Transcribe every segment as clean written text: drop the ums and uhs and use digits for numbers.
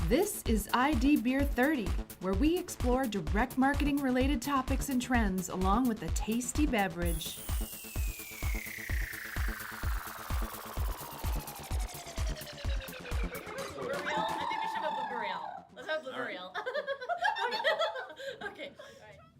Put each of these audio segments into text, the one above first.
This is ID Beer 30, where we explore direct marketing related topics and trends along with a tasty beverage.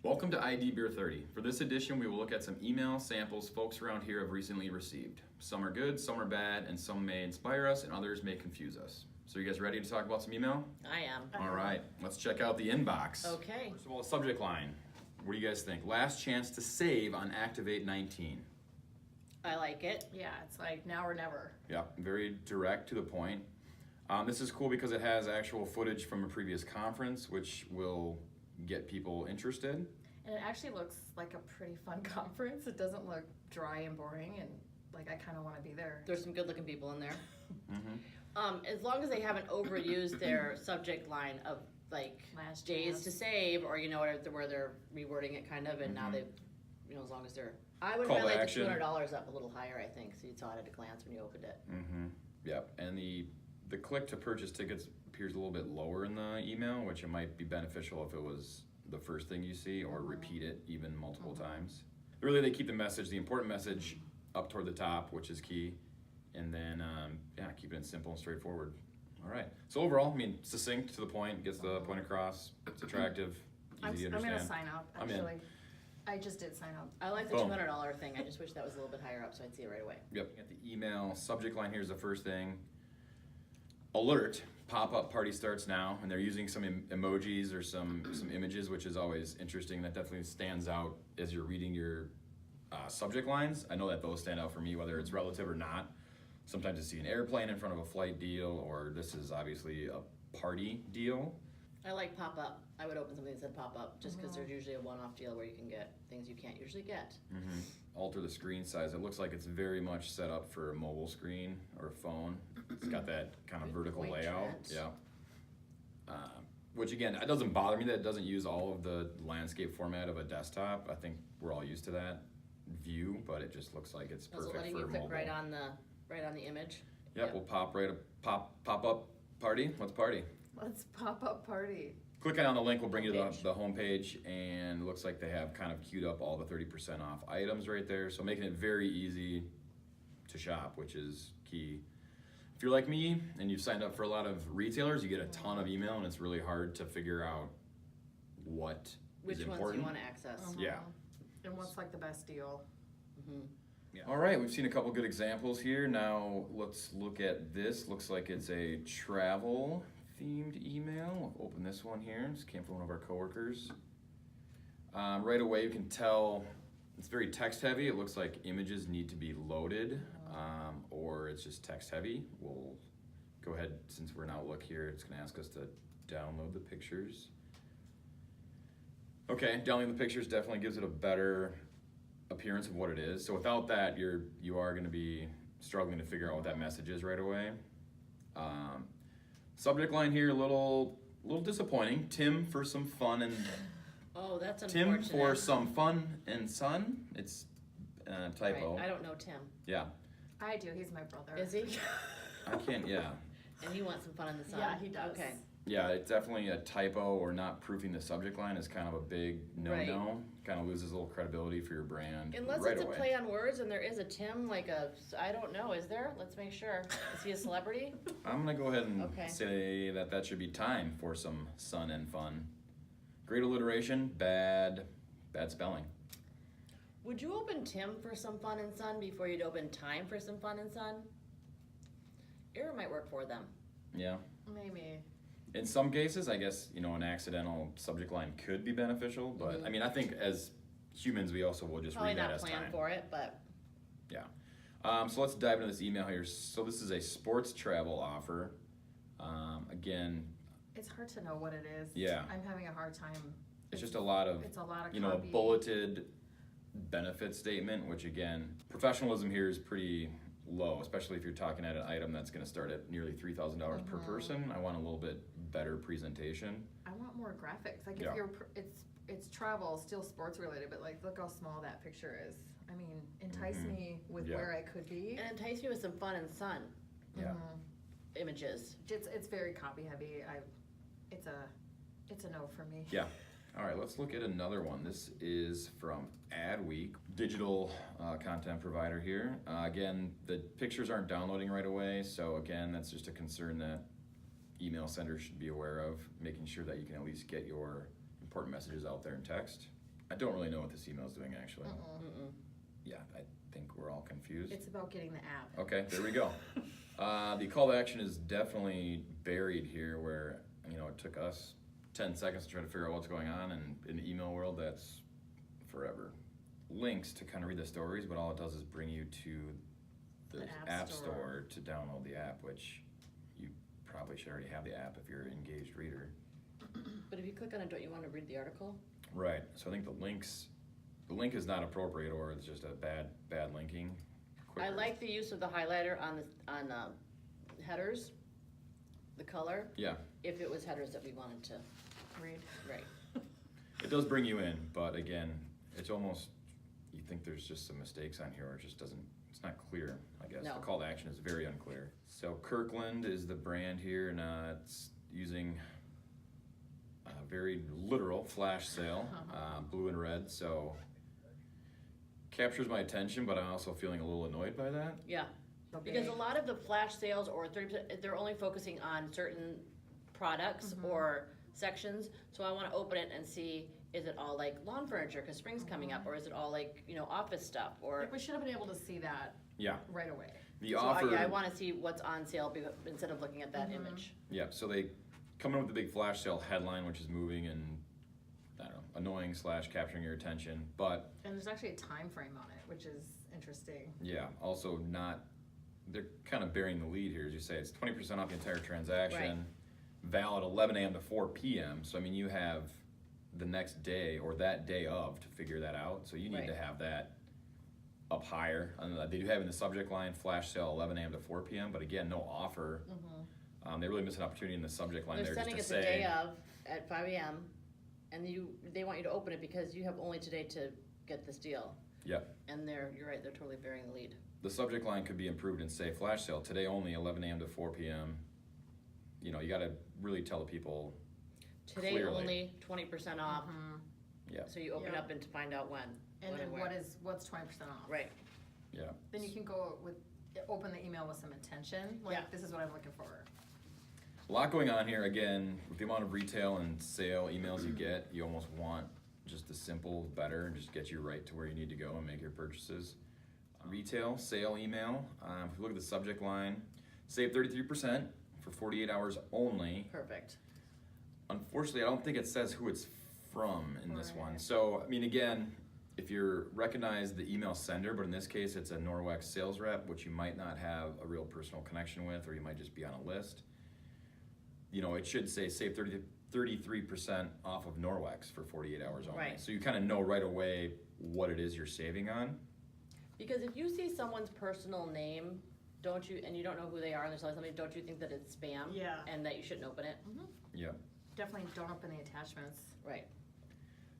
Welcome to ID Beer 30. For this edition, we will look at some email samples folks around here have recently received. Some are good, some are bad, and some may inspire us, and others may confuse us. So you guys ready to talk about some email? I am. All right, let's check out the inbox. Okay. First of all, the subject line. What do you guys think? Last chance to save on Activate 19. I like it. Yeah, it's like now or never. Yeah, very direct to the point. This is cool because it has actual footage from a previous conference, which will get people interested. And it actually looks like a pretty fun conference. It doesn't look dry and boring, and like I kind of want to be there. There's some good looking people in there. Mm-hmm. As long as they haven't overused their subject line of like Last days chance. to save, or you know where they're rewording it kind of, and now they, you know, as long as they're. I would Call have to like action. the $200 up a little higher, I think, so you saw it at a glance when you opened it. Mm-hmm. Yep, and the click to purchase tickets appears a little bit lower in the email, which it might be beneficial if it was the first thing you see, or repeat it even multiple times. Really, they keep the message, the important message, up toward the top, which is key, and then keeping it simple and straightforward. All right. So overall, I mean, succinct, to the point, gets the point across. It's attractive, easy to I'm understand. gonna sign up. I'm in. Actually, I just did sign up. I like the Boom. $200 thing. I just wish that was a little bit higher up so I'd see it right away. Yep. At the email subject line, here's the first thing. Alert, pop-up party starts now, and they're using some emojis or some images, which is always interesting. That definitely stands out as you're reading your subject lines. I know that those stand out for me, whether it's relative or not. Sometimes you see an airplane in front of a flight deal, or this is obviously a party deal. I like pop-up. I would open something that said pop-up just because there's usually a one-off deal where you can get things you can't usually get. Mm-hmm. Alter the screen size. It looks like it's very much set up for a mobile screen or a phone. It's got that kind of Good vertical point, layout. Trent. Yeah. Which again, it doesn't bother me that it doesn't use all of the landscape format of a desktop. I think we're all used to that view, but it just looks like it's Is it perfect letting for you click mobile. right on the image? Yep, we'll pop up party. Let's party. Let's pop up party. Clicking on the link will bring you to Homepage. the home page, and it looks like they have kind of queued up all the 30% off items right there, so making it very easy to shop, which is key. If you're like me and you've signed up for a lot of retailers, you get a ton of email, and it's really hard to figure out what Which is ones important. you want to access? Yeah. And what's like the best deal? All right, we've seen a couple good examples here. Now let's look at this. Looks like it's a travel themed email. We'll open this one here. This came from one of our coworkers. Right away you can tell it's very text heavy. It looks like images need to be loaded, or it's just text heavy. We'll go ahead, since we're in Outlook here, it's gonna ask us to download the pictures. Okay, downloading the pictures definitely gives it a better appearance of what it is. So without that, you are going to be struggling to figure out what that message is right away. Subject line here, a little disappointing. Tim for some fun and Oh, that's Tim unfortunate. for some fun and sun. It's typo. Right. I don't know Tim. Yeah, I do. He's my brother. Is he? I can't. Yeah, And he wants some fun in the sun. Yeah, he does. Okay. yeah. It's definitely a typo, or not proofing the subject line is kind of a big no-no. Kind of loses a little credibility for your brand. Unless right it's away. a play on words and there is a Tim, like I don't know, is there? Let's make sure. Is he a celebrity? I'm gonna go ahead and Okay. say that should be time for some sun and fun. Great alliteration, bad spelling. Would you open Tim for some fun and sun before you'd open time for some fun and sun? Error might work for them. Yeah. Maybe. In some cases, I guess, an accidental subject line could be beneficial, but I mean, I think as humans, we also will just Probably read that not as plan time. for it, but Yeah. So let's dive into this email here. So this is a sports travel offer. Again, It's hard to know what it is. Yeah. I'm having a hard time. it's just a lot of, It's a lot of a copy. bulleted benefit statement, which again, professionalism here is pretty low, especially if you're talking at an item that's going to start at nearly $3,000 per person. I want a little bit better presentation. I want more graphics. Like Yeah. if it's travel, still sports related, but like look how small that picture is. I mean, entice me with Yeah. where I could be. and entice me with some fun and sun. Yeah. images. It's very copy heavy. It's a no for me. Yeah. All right, let's look at another one. This is from Adweek, digital content provider here. Again, the pictures aren't downloading right away, so again, that's just a concern that email senders should be aware of, making sure that you can at least get your important messages out there in text. I don't really know what this email is doing, actually. Yeah, I think we're all confused. It's about getting the app. Okay, there we go. The call to action is definitely buried here where, it took us 10 seconds to try to figure out what's going on, and in the email world, that's forever. Links to kind of read the stories, but all it does is bring you to the app store to download the app, which you probably should already have the app if you're an engaged reader. But if you click on it, don't you want to read the article? Right, so I think the link is not appropriate, or it's just a bad linking. I like the use of the highlighter on headers, the color. Yeah. If it was headers that we wanted to Read. right. It does bring you in, but again, it's almost, you think there's just some mistakes on here, or it just doesn't, it's not clear, I guess. No. The call to action is very unclear. So Kirkland is the brand here, and it's using a very literal flash sale, blue and red, so captures my attention, but I'm also feeling a little annoyed by that. Yeah. Because a lot of the flash sales or 30%, they're only focusing on certain products or sections. So I want to open it and see, is it all like lawn furniture because spring's coming up, or is it all like, office stuff, or Like, we should have been able to see that right away. The offer, I want to see what's on sale instead of looking at that image. yeah, so they come in with the big flash sale headline, which is moving and, I don't know, annoying / capturing your attention, but And there's actually a time frame on it, which is interesting. yeah, also they're kind of burying the lead here, as you say. It's 20% off the entire transaction, valid 11 a.m. to 4 p.m. So, you have the next day or that day of to figure that out. So you need to have that up higher. They do have in the subject line, flash sale 11 a.m. to 4 p.m. But again, no offer. They really miss an opportunity in the subject line They're there sending just it to the say. day of at 5 a.m. and they want you to open it because you have only today to get this deal. Yep. And you're right, they're totally burying the lead. The subject line could be improved and say flash sale today only 11 a.m. to 4 p.m. You got to really tell the people Today clearly. only 20% off. Yeah. So you open up and to find out when. And when then where. what's 20% off? Right. Yeah. Then you can open the email with some intention, like this is what I'm looking for. A lot going on here. Again, with the amount of retail and sale emails you get, you almost want just the simple better and just get you right to where you need to go and make your purchases. Retail, sale email, if you look at the subject line, save 33% for 48 hours only. Perfect. Unfortunately, I don't think it says who it's from in this one. So, again, if you recognize the email sender, but in this case it's a Norwex sales rep, which you might not have a real personal connection with, or you might just be on a list, it should say save 33% off of Norwex for 48 hours only. Right. So you kind of know right away what it is you're saving on. Because if you see someone's personal name, and you don't know who they are and they're selling something, don't you think that it's spam? Yeah. And that you shouldn't open it? Yeah. Definitely don't open the attachments. Right.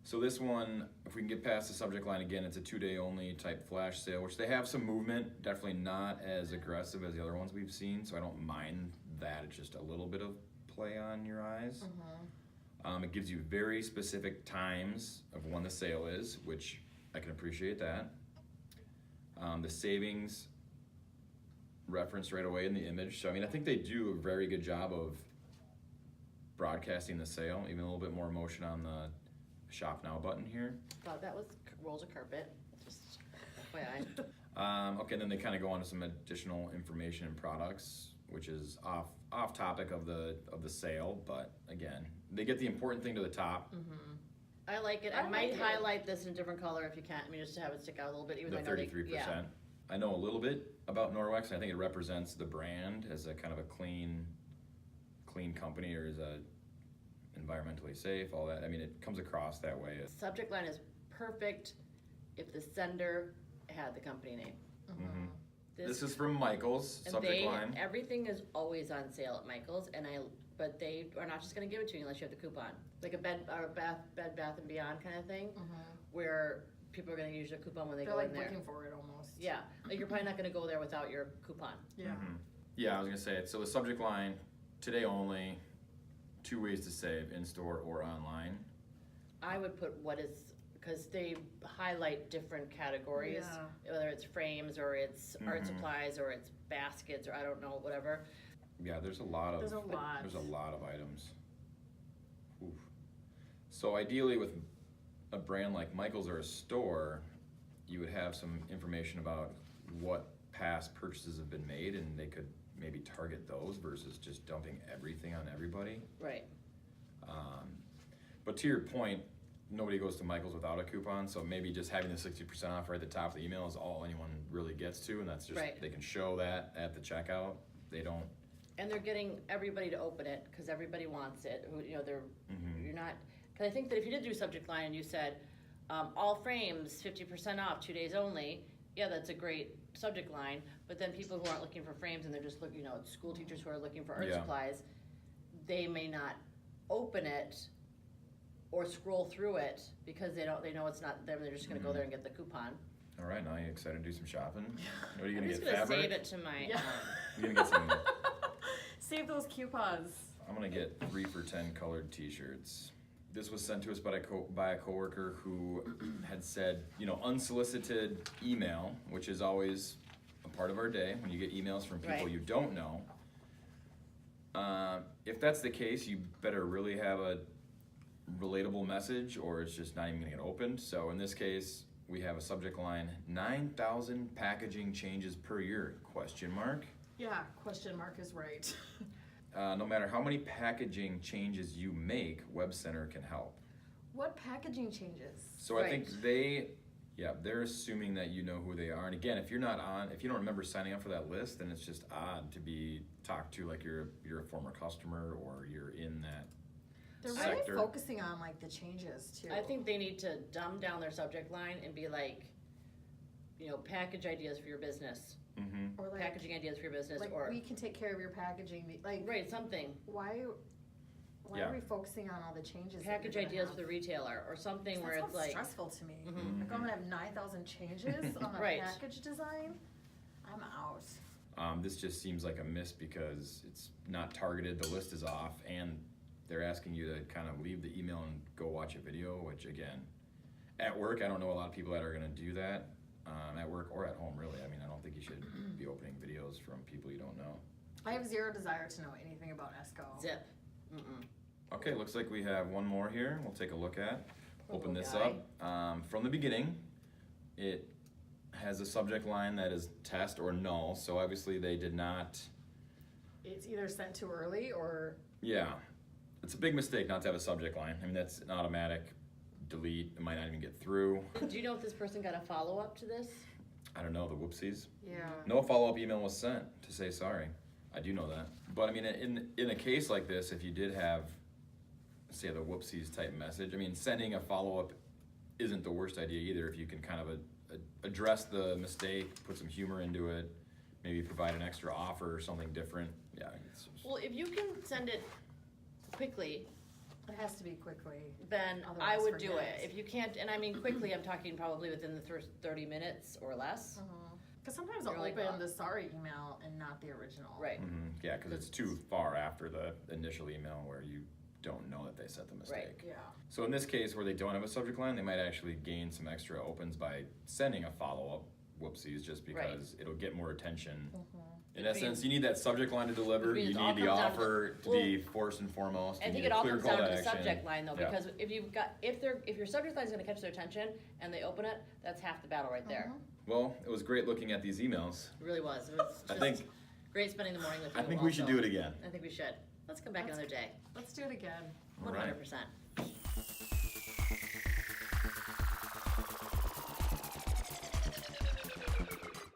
So this one, if we can get past the subject line again, it's a 2-day only type flash sale, which they have some movement, definitely not as aggressive as the other ones we've seen, so I don't mind that. It's just a little bit of play on your eyes. It gives you very specific times of when the sale is, which I can appreciate that. The savings referenced right away in the image. So, I think they do a very good job of broadcasting the sale, even a little bit more emotion on the Shop Now button here. Thought that was rolls of carpet. Just FYI. Okay, then they kind of go on to some additional information and products, which is off topic of the sale, but again, they get the important thing to the top. I like it. I might highlight this in a different color if you can. Just to have it stick out a little bit. Even The though I know 33%. Yeah. I know a little bit about Norwex. I think it represents the brand as a kind of a clean company, or as a environmentally safe, all that. It comes across that way. Subject line is perfect if the sender had the company name. This is from Michael's and subject line. Everything is always on sale at Michael's, but they are not just going to give it to you unless you have the coupon, like a Bed Bath and Beyond kind of thing, where people are going to use your coupon when they They're go like in there. looking for it almost. Yeah, like you're probably not going to go there without your coupon. Yeah. Yeah, I was gonna say it. So the subject line, today only, 2 ways to save, in-store or online. I would put what is, because they highlight different categories, whether it's frames or it's art supplies or it's baskets or I don't know, whatever. Yeah, there's a lot of There's a lot. There's a lot of items. Oof. So ideally with a brand like Michael's or a store, you would have some information about what past purchases have been made and they could maybe target those versus just dumping everything on everybody. Right. But to your point, nobody goes to Michael's without a coupon, so maybe just having the 60% off right at the top of the email is all anyone really gets to, and that's just, Right. they can show that at the checkout. They don't. And they're getting everybody to open it because everybody wants it. You know, you're not, because I think that if you did do subject line and you said, all frames, 50% off, 2 days only, yeah, that's a great subject line. But then people who aren't looking for frames and they're just looking, school teachers who are looking for art Yeah. supplies, they may not open it or scroll through it because they know it's not them. They're just going to go there and get the coupon. All right, now you excited to do some shopping? What are you I'm gonna just get? going to Fabric? save it to my. Yeah. You're gonna get some. Save those coupons. I'm gonna get 3 for $10 colored T-shirts. This was sent to us by a coworker who had said, unsolicited email, which is always a part of our day when you get emails from people Right. you don't know. If that's the case, you better really have a relatable message, or it's just not even gonna get opened. So in this case, we have a subject line: 9,000 packaging changes per year? ? Yeah, question mark is right. No matter how many packaging changes you make, Web Center can help. What packaging changes? So I think Right. they're assuming that you know who they are. And again, if you don't remember signing up for that list, then it's just odd to be talked to like you're a former customer or you're in that They're sector. really focusing on like the changes too. I think they need to dumb down their subject line and be like, package ideas for your business, Mm-hmm. or like, packaging ideas for your business, like or we can take care of your packaging. Like right something. why Yeah. are we focusing on all the changes? Package ideas for the retailer or something where That it's sounds like, stressful to me. Mhm. Like I'm gonna have 9,000 changes on a Right. package design. I'm out. This just seems like a miss because it's not targeted, the list is off, and they're asking you to kind of leave the email and go watch a video, which again, at work, I don't know a lot of people that are gonna do that, at work or at home, really. I mean, I don't think you should be opening videos from people you don't know. I have zero desire to know anything about ESCO. zip. Mm-mm. Okay, looks like we have one more here, we'll take a look at. Poor Open this guy. up. From the beginning, it has a subject line that is test or null, so obviously they did not, It's either sent too early or yeah. It's a big mistake not to have a subject line. I mean, that's an automatic delete, it might not even get through. Do you know if this person got a follow-up to this? I don't know, the whoopsies. yeah. No follow-up email was sent to say sorry. I do know that. But I mean, in a case like this, if you did have, say, the whoopsies type message, I mean, sending a follow-up isn't the worst idea either if you can kind of address the mistake, put some humor into it, maybe provide an extra offer or something different. Yeah. Well, if you can send it quickly, It has to be quickly. then I Otherwise, would do forget it. it. If you can't, and I mean quickly, I'm talking probably within the first 30 minutes or less. Because sometimes You're I'll like, open the sorry email and not the original. Right. Yeah, because it's too far after the initial email where you don't know that they set the mistake. Right. Yeah. So in this case where they don't have a subject line, they might actually gain some extra opens by sending a follow-up whoopsies just because it'll get more attention. In Which essence, you need that subject line to deliver, Which means you it all need the comes down to offer the- to be first and foremost, I you think need it a all clear comes call down to to the action. subject line though, Yeah. because if your subject line is gonna catch their attention and they open it, that's half the battle right there. Well, it was great looking at these emails. It really was. It was I just think great spending the morning with you. I think we should also. do it again. I think we should. Let's come back another day. Let's do it again. All right. 100%.